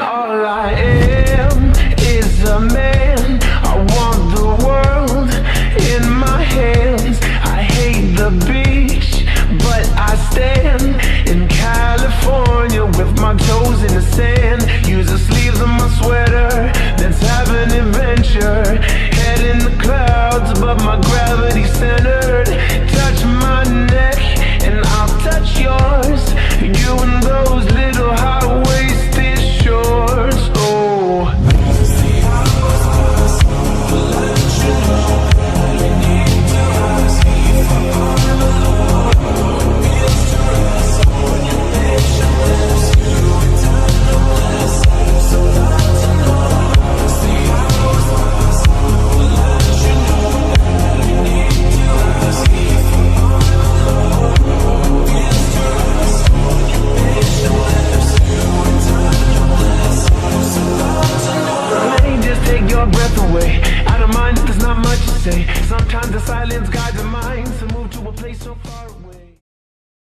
All I am is a man. I want the world in my hands. I hate the beach, but I stand in California with my toes in the sand. Use the sleeves of my sweater, let's have an adventure. Head in the clouds, but my gravity centered. Touch my neck and I'll touch yours. You and those little high-waisted shorts. Oh, breath away. I don't mind if there's not much to say. Sometimes the silence guides the mind to move to a place so far away.